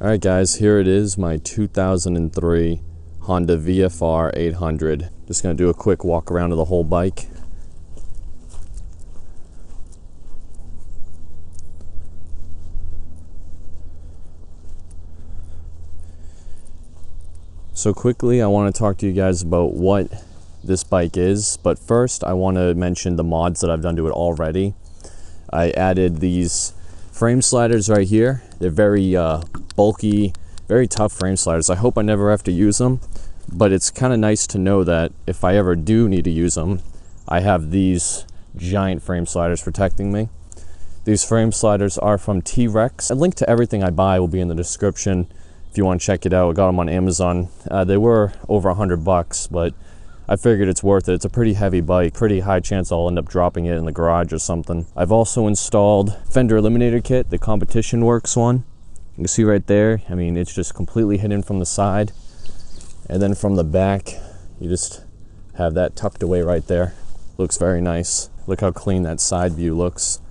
Alright guys, here it is, my 2003 Honda VFR800. Just going to do a quick walk around of the whole bike. So quickly, I want to talk to you guys about what this bike is, but first I want to mention the mods that I've done to it already. I added these frame sliders right here. They're very bulky, very tough frame sliders. I hope I never have to use them, but it's kind of nice to know that if I ever do need to use them, I have these giant frame sliders protecting me. These frame sliders are from T-Rex. A link to everything I buy will be in the description if you want to check it out. I got them on Amazon. They were over $100, but I figured it's worth it. It's a pretty heavy bike, pretty high chance I'll end up dropping it in the garage or something. I've also installed Fender Eliminator Kit, the Competition Works one. You can see right there, I mean, it's just completely hidden from the side. And then from the back, you just have that tucked away right there. Looks very nice. Look how clean that side view looks.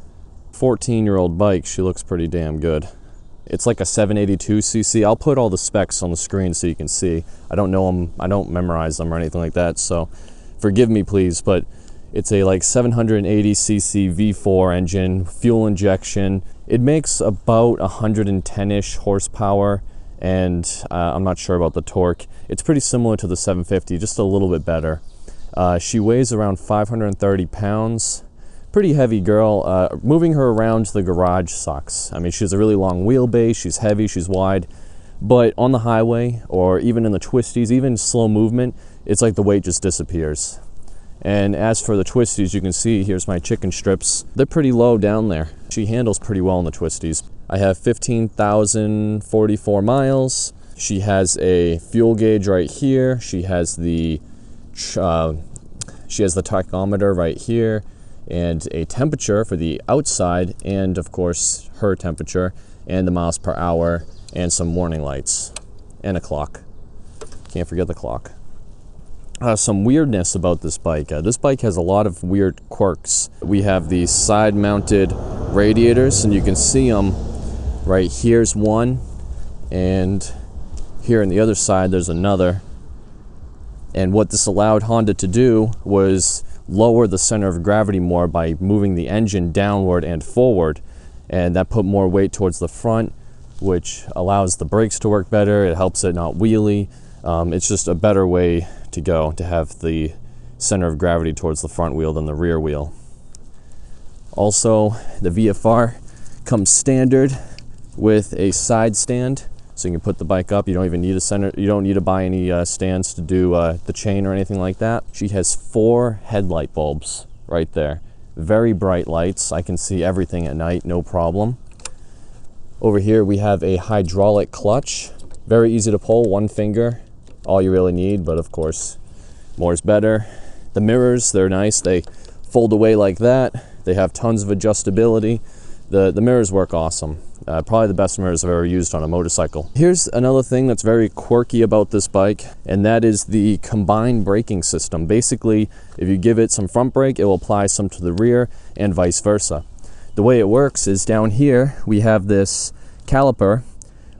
14-year-old bike, she looks pretty damn good. It's like a 782cc. I'll put all the specs on the screen so you can see. I don't know them, I don't memorize them or anything like that, so forgive me please, but it's a like 780cc V4 engine, fuel injection. It makes about 110-ish horsepower, and I'm not sure about the torque. It's pretty similar to the 750, just a little bit better. She weighs around 530 pounds. Pretty heavy girl. Moving her around the garage sucks. I mean, she has a really long wheelbase, she's heavy, she's wide, but on the highway or even in the twisties, even slow movement, it's like the weight just disappears. And as for the twisties, you can see, here's my chicken strips. They're pretty low down there. She handles pretty well in the twisties. I have 15,044 miles. She has a fuel gauge right here. She has the tachometer right here, and a temperature for the outside, and of course her temperature, and the miles per hour, and some warning lights, and a clock. Can't forget the clock. Some weirdness about this bike. This bike has a lot of weird quirks. We have these side-mounted radiators, and you can see them right here's one, and here on the other side there's another. And what this allowed Honda to do was lower the center of gravity more by moving the engine downward and forward, and that put more weight towards the front, which allows the brakes to work better. It helps it not wheelie. It's just a better way to go, to have the center of gravity towards the front wheel than the rear wheel. Also, the VFR comes standard with a side stand, so you can put the bike up. You don't even need a center. You don't need to buy any stands to do the chain or anything like that. She has 4 headlight bulbs right there. Very bright lights. I can see everything at night, no problem. Over here we have a hydraulic clutch. Very easy to pull, one finger. All you really need, but of course, more is better. The mirrors, they're nice. They fold away like that. They have tons of adjustability. The mirrors work awesome. Probably the best mirrors I've ever used on a motorcycle. Here's another thing that's very quirky about this bike, and that is the combined braking system. Basically, if you give it some front brake, it will apply some to the rear and vice versa. The way it works is down here, we have this caliper.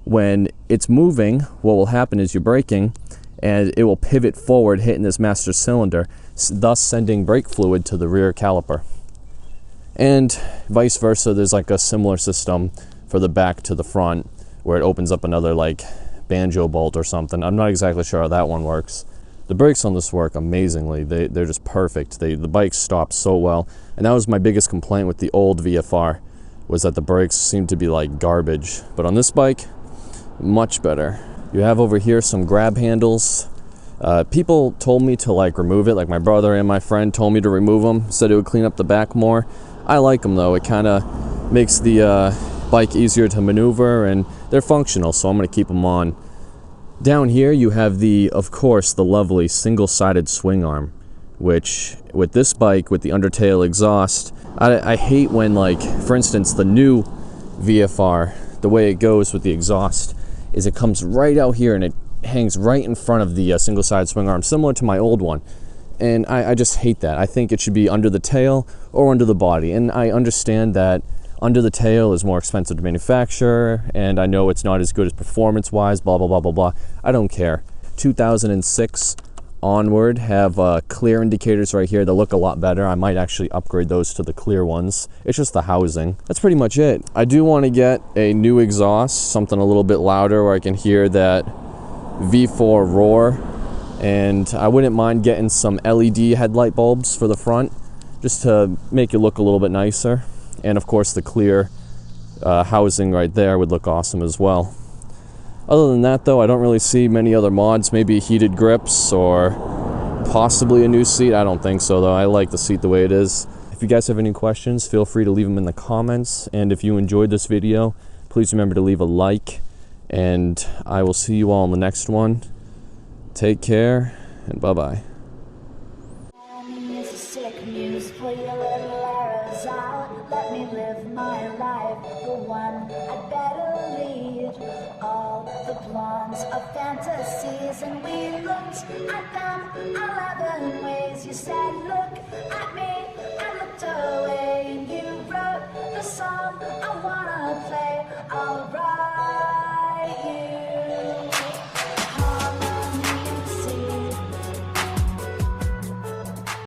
When it's moving, what will happen is you're braking, and it will pivot forward, hitting this master cylinder, thus sending brake fluid to the rear caliper. And vice versa, there's like a similar system for the back to the front, where it opens up another like banjo bolt or something. I'm not exactly sure how that one works. The brakes on this work amazingly. They're just perfect. The bike stops so well, and that was my biggest complaint with the old VFR, was that the brakes seemed to be like garbage. But on this bike, much better. You have over here some grab handles. People told me to like remove it, like my brother and my friend told me to remove them, said it would clean up the back more. I like them though. It kind of makes the bike easier to maneuver, and they're functional, so I'm going to keep them on. Down here you have of course, the lovely single-sided swing arm, which with this bike, with the undertail exhaust, I hate when, like, for instance, the new VFR, the way it goes with the exhaust is it comes right out here and it hangs right in front of the single-sided swing arm, similar to my old one. And I just hate that. I think it should be under the tail or under the body. And I understand that Under the tail is more expensive to manufacture, and I know it's not as good as performance-wise, blah, blah, blah, blah, blah. I don't care. 2006 onward have clear indicators right here that look a lot better. I might actually upgrade those to the clear ones. It's just the housing. That's pretty much it. I do want to get a new exhaust, something a little bit louder where I can hear that V4 roar, and I wouldn't mind getting some LED headlight bulbs for the front just to make it look a little bit nicer. And of course the clear housing right there would look awesome as well. Other than that though, I don't really see many other mods. Maybe heated grips or possibly a new seat. I don't think so though. I like the seat the way it is. If you guys have any questions, feel free to leave them in the comments. And if you enjoyed this video, please remember to leave a like. And I will see you all in the next one. Take care and bye-bye. Let me live my life, the one I'd better lead. All the blondes of fantasies, and we looked at them 11 ways. You said, look at me, I looked away.